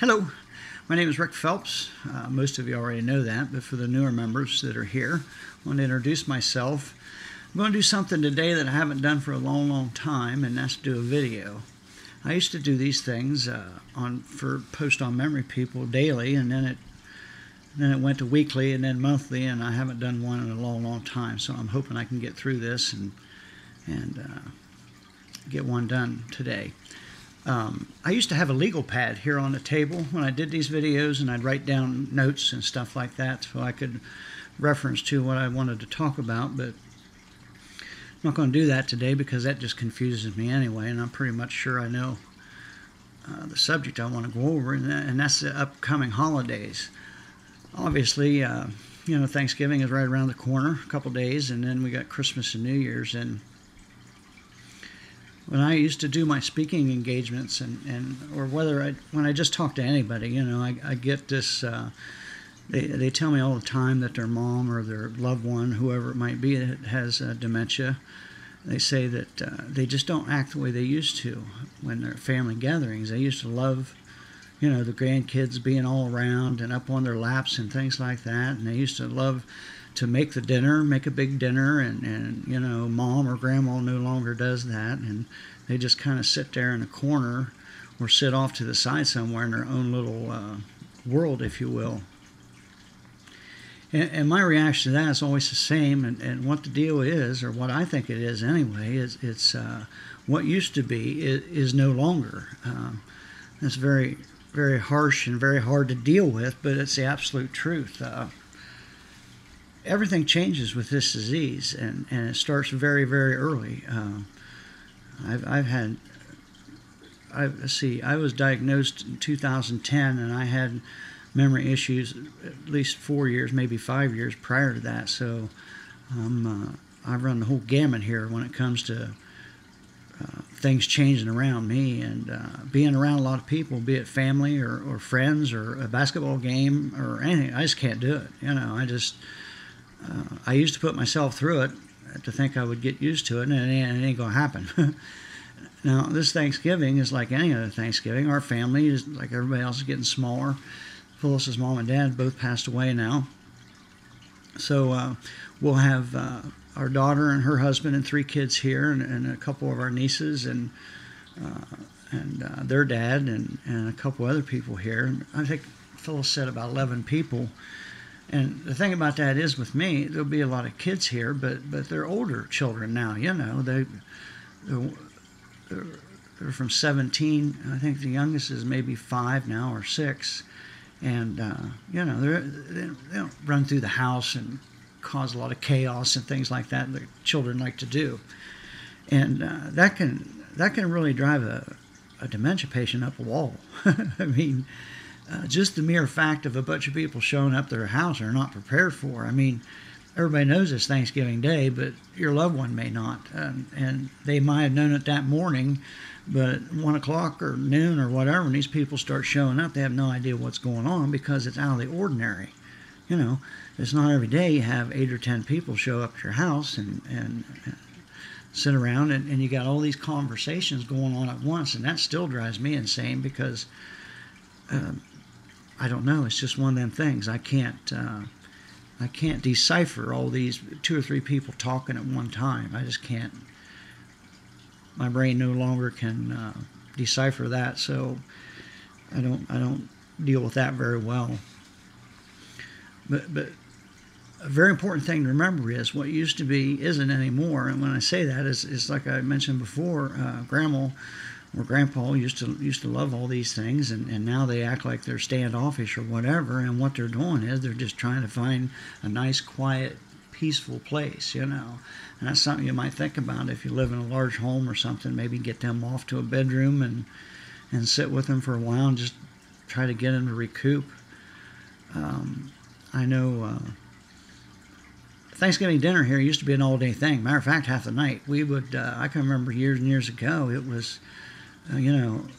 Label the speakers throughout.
Speaker 1: Hello, my name is Rick Phelps. Most of you already know that, but for the newer members that are here, I want to introduce myself. I'm going to do something today that I haven't done for a long time, and that's do a video. I used to do these things for Post on Memory People daily, and then it went to weekly and then monthly, and I haven't done one in a long time. So I'm hoping I can get through this and get one done today. I used to have a legal pad here on the table when I did these videos, and I'd write down notes and stuff like that so I could reference to what I wanted to talk about, but I'm not going to do that today because that just confuses me anyway, and I'm pretty much sure I know the subject I want to go over, and that's the upcoming holidays. Obviously, Thanksgiving is right around the corner, a couple days, and then we got Christmas and New Year's. And when I used to do my speaking engagements, or when I just talk to anybody, I get this. They tell me all the time that their mom or their loved one, whoever it might be, that has dementia. They say that they just don't act the way they used to when they're at family gatherings. They used to love, the grandkids being all around and up on their laps and things like that. And they used to love to make the dinner, make a big dinner, and mom or grandma no longer does that, and they just kind of sit there in a corner or sit off to the side somewhere in their own little world, if you will. And my reaction to that is always the same, and what the deal is, or what I think it is anyway, is it's what used to be is no longer. It's very, very harsh and very hard to deal with, but it's the absolute truth. Everything changes with this disease, and it starts very, very early. I was diagnosed in 2010, and I had memory issues at least 4 years, maybe 5 years prior to that. So I've run the whole gamut here when it comes to things changing around me, and being around a lot of people, be it family or friends or a basketball game or anything. I just can't do it. I used to put myself through it to think I would get used to it, and it ain't going to happen. Now, this Thanksgiving is like any other Thanksgiving. Our family is like everybody else, is getting smaller. Phyllis's mom and dad both passed away now. So we'll have our daughter and her husband and 3 kids here, and a couple of our nieces and their dad and a couple other people here. I think Phyllis said about 11 people. And the thing about that is, with me, there'll be a lot of kids here, but they're older children now. They're from 17. I think the youngest is maybe 5 now or 6. And, they don't run through the house and cause a lot of chaos and things like that children like to do. And that can really drive a dementia patient up a wall. I mean, just the mere fact of a bunch of people showing up at their house are not prepared for. I mean, everybody knows it's Thanksgiving Day, but your loved one may not. And they might have known it that morning, but at 1 o'clock or noon or whatever, when these people start showing up, they have no idea what's going on because it's out of the ordinary. It's not every day you have 8 or 10 people show up at your house and sit around, and you got all these conversations going on at once, and that still drives me insane because I don't know. It's just one of them things. I can't decipher all these 2 or 3 people talking at one time. I just can't. My brain no longer can decipher that, so I don't deal with that very well. But a very important thing to remember is what used to be isn't anymore. And when I say that, it's like I mentioned before. Grandma or Grandpa used to love all these things, and now they act like they're standoffish or whatever. And what they're doing is they're just trying to find a nice, quiet, peaceful place, And that's something you might think about if you live in a large home or something. Maybe get them off to a bedroom and sit with them for a while and just try to get them to recoup. I know Thanksgiving dinner here used to be an all-day thing. Matter of fact, half the night. We would, I can remember years and years ago, it was,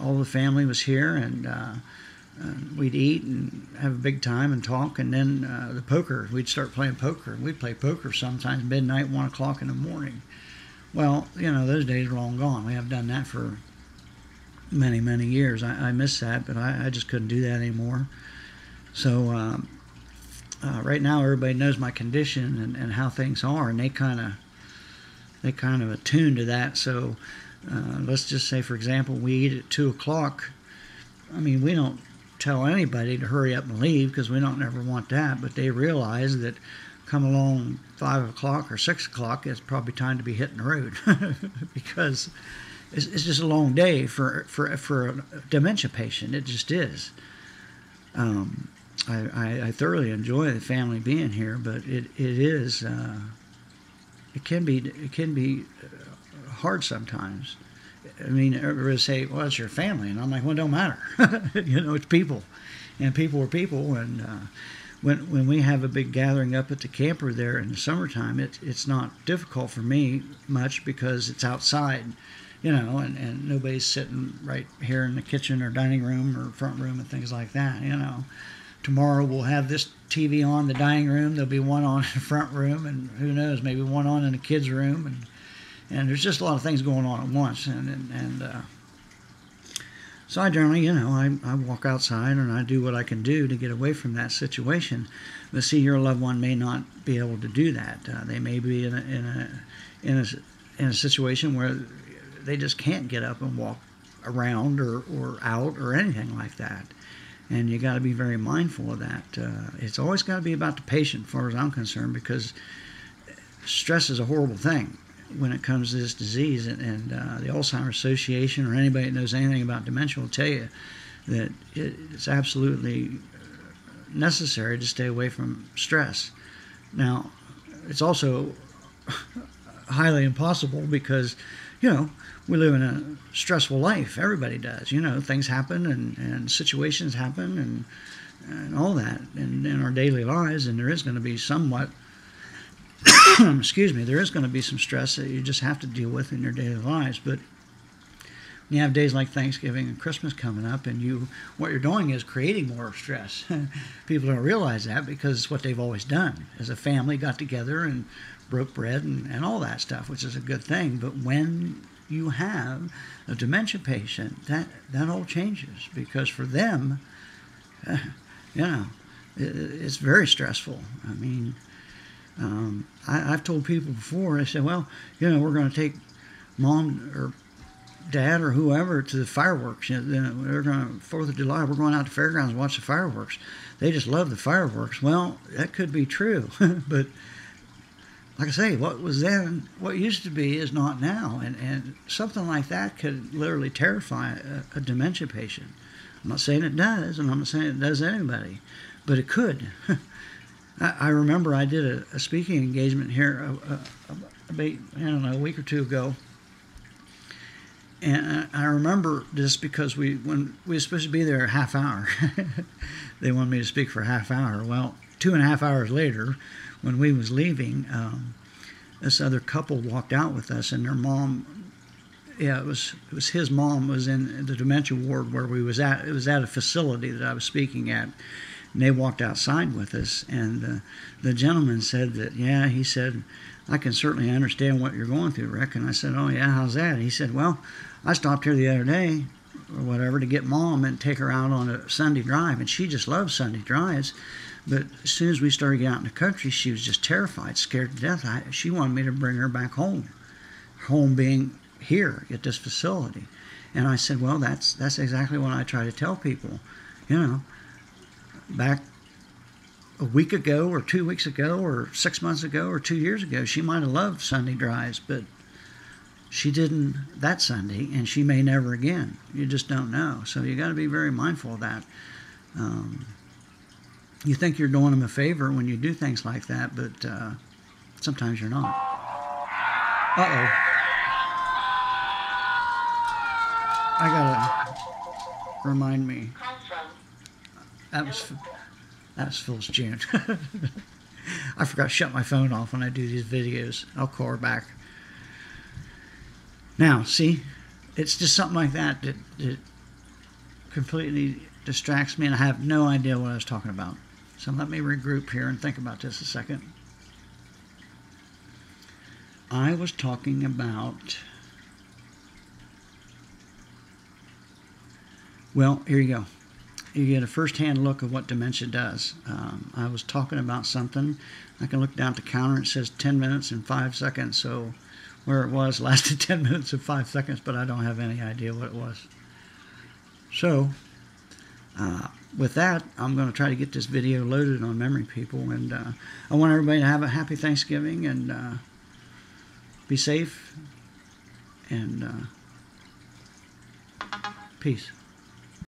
Speaker 1: all the family was here, and we'd eat and have a big time and talk, and then the poker, we'd start playing poker. We'd play poker sometimes midnight, 1 o'clock in the morning. Well, those days are long gone. We haven't done that for many, many years. I miss that, but I just couldn't do that anymore. So right now, everybody knows my condition and how things are, and they kind of attune to that. So let's just say, for example, we eat at 2 o'clock. I mean, we don't tell anybody to hurry up and leave because we don't ever want that, but they realize that come along 5 o'clock or 6 o'clock, it's probably time to be hitting the road because it's just a long day for a dementia patient. It just is. I thoroughly enjoy the family being here, but it can be hard sometimes. I mean, everybody say, "Well, it's your family," and I'm like, "Well, it don't matter." It's people, and people are people. And when we have a big gathering up at the camper there in the summertime, it's not difficult for me much because it's outside, and nobody's sitting right here in the kitchen or dining room or front room and things like that. Tomorrow we'll have this TV on the dining room. There'll be one on in the front room, and who knows, maybe one on in the kids' room, and there's just a lot of things going on at once. And so I generally, I walk outside and I do what I can do to get away from that situation. But see, your loved one may not be able to do that. They may be in a situation where they just can't get up and walk around or out or anything like that. And you got to be very mindful of that. It's always got to be about the patient, as far as I'm concerned, because stress is a horrible thing when it comes to this disease. And the Alzheimer's Association or anybody that knows anything about dementia will tell you that it's absolutely necessary to stay away from stress. Now, it's also highly impossible because, we live in a stressful life. Everybody does. Things happen and situations happen and all that in our daily lives, and there is going to be somewhat, there is going to be some stress that you just have to deal with in your daily lives. But when you have days like Thanksgiving and Christmas coming up, and what you're doing is creating more stress. People don't realize that because it's what they've always done. As a family, got together and broke bread and all that stuff, which is a good thing. But when you have a dementia patient, that all changes, because for them, it's very stressful. I mean, I've told people before, I said, well, we're going to take mom or dad or whoever to the fireworks. We're going to 4th of July. We're going out to fairgrounds and watch the fireworks. They just love the fireworks. Well, that could be true, but like I say, what was then, what used to be is not now, and something like that could literally terrify a dementia patient. I'm not saying it does, and I'm not saying it does anybody, but it could. I remember I did a speaking engagement here about, a week or two ago, and I remember this because when we were supposed to be there a half hour, they wanted me to speak for a half hour. Well, 2.5 hours later, when we was leaving, this other couple walked out with us, and their mom, it was his mom was in the dementia ward where we was at. It was at a facility that I was speaking at, and they walked outside with us, and the gentleman said that, he said, I can certainly understand what you're going through, Rick. And I said, oh yeah, how's that? He said, well, I stopped here the other day or whatever to get mom and take her out on a Sunday drive, and she just loves Sunday drives. But as soon as we started getting out in the country, she was just terrified, scared to death. She wanted me to bring her back home, home being here at this facility. And I said, well, that's exactly what I try to tell people. Back a week ago or 2 weeks ago or 6 months ago or 2 years ago, she might have loved Sunday drives, but she didn't that Sunday, and she may never again. You just don't know. So you got to be very mindful of that. You think you're doing them a favor when you do things like that, but sometimes you're not. Uh-oh. I gotta remind me. That was Phyllis June. I forgot to shut my phone off when I do these videos. I'll call her back. Now, see, it's just something like that completely distracts me, and I have no idea what I was talking about. So let me regroup here and think about this a second. I was talking about Well, here you go. You get a first-hand look of what dementia does. I was talking about something. I can look down at the counter. It says 10 minutes and 5 seconds. So where it was lasted 10 minutes and 5 seconds, but I don't have any idea what it was. So with that, I'm going to try to get this video loaded on Memory People. And I want everybody to have a happy Thanksgiving and be safe. And peace.